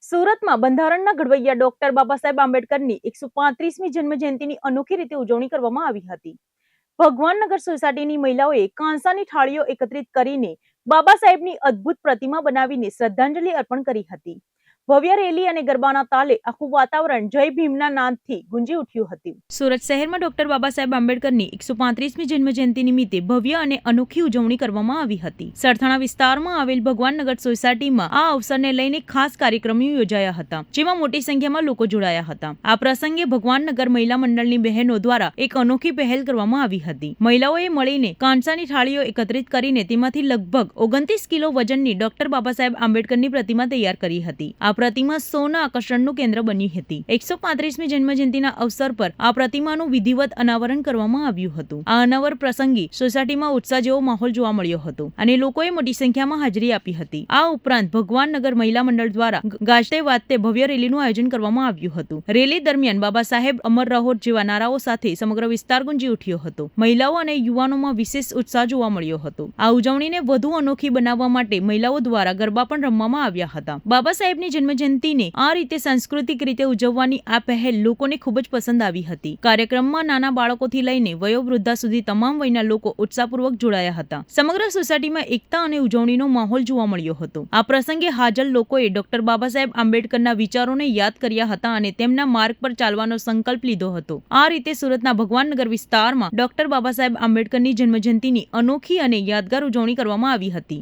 સુરતમાં બંધારણના ઘડવૈયા ડોક્ટર બાબા સાહેબ આંબેડકરની 135મી જન્મજયંતિની અનોખી રીતે ઉજવણી કરવામાં આવી હતી. ભગવાનનગર સોસાયટીની મહિલાઓએ કાંસાની થાળીઓ એકત્રિત કરીને બાબા સાહેબની અદ્ભુત પ્રતિમા બનાવીને શ્રદ્ધાંજલિ અર્પણ કરી હતી. ભવ્ય રેલી અને ગરબાના તાલે આખું વાતાવરણ જય ભીમના નાદથી ગુંજી ઉઠ્યું હતું. સુરત શહેરમાં ડોક્ટર બાબા સાહેબ આંબેડકરની 135મી જન્મજયંતિ નિમિત્તે ભવ્ય અને અનોખી ઉજવણી કરવામાં આવી હતી. સરથાણા વિસ્તારમાં આવેલ ભગવાનનગર સોસાયટીમાં આ અવસરને લઈને ખાસ કાર્યક્રમો યોજાયા હતા, જેમાં મોટી સંખ્યામાં લોકો જોડાયા હતા. આ પ્રસંગે ભગવાનનગર મહિલા મંડળની બહેનો દ્વારા એક અનોખી પહેલ કરવામાં આવી હતી. મહિલાઓએ મળીને કાંસાની થાળીઓ એકત્રિત કરીને તેમાંથી લગભગ 29 કિલો વજનની ડોક્ટર બાબા સાહેબ આંબેડકરની પ્રતિમા તૈયાર કરી હતી. આ પ્રતિમા સૌના આકર્ષણનું કેન્દ્ર બની હતી. 135મી જન્મજયંતિના અવસર પર આ પ્રતિમાનું વિધિવત અનાવરણ કરવામાં આવ્યું હતું. આ અનાવર પ્રસંગે સોસાયટીમાં ઉત્સાહ જેવો માહોલ જોવા મળ્યો હતો અને લોકોએ મોટી સંખ્યામાં હાજરી આપી હતી. આ ઉપરાંત ભગવાનનગર મહિલા મંડળ દ્વારા ગાજતે વાજતે ભવ્ય રેલીનું આયોજન કરવામાં આવ્યું હતું. રેલી દરમિયાન બાબા સાહેબ અમર રહો જેવા નારાઓ સાથે સમગ્ર વિસ્તાર ગુંજી ઉઠ્યો હતો. મહિલાઓ અને યુવાનોમાં વિશેષ ઉત્સાહ જોવા મળ્યો હતો. આ ઉજવણીને વધુ અનોખી બનાવવા માટે મહિલાઓ દ્વારા ગરબા પણ રમવામાં આવ્યા હતા. બાબા સાહેબની જન્મજયંતિને આ રીતે સાંસ્કૃતિક રીતે ઉજવવાની આ પહેલ લોકોને ખૂબ જ પસંદ આવી હતી. કાર્યક્રમમાં નાના બાળકોથી લઈને વયોવૃદ્ધા સુધી તમામ વયના લોકો ઉત્સાહપૂર્વક જોડાયા હતા. સમગ્ર સોસાયટીમાં એકતા અને ઉજવણીનો માહોલ જોવા મળ્યો હતો. આ પ્રસંગે હાજર લોકોએ ડોક્ટર બાબા સાહેબ આંબેડકરના વિચારોને યાદ કર્યા હતા અને તેમના માર્ગ પર ચાલવાનો સંકલ્પ લીધો હતો. આ રીતે સુરતના ભગવાનનગર વિસ્તારમાં ડોક્ટર બાબા સાહેબ આંબેડકરની જન્મજયંતિની અનોખી અને યાદગાર ઉજવણી કરવામાં આવી હતી.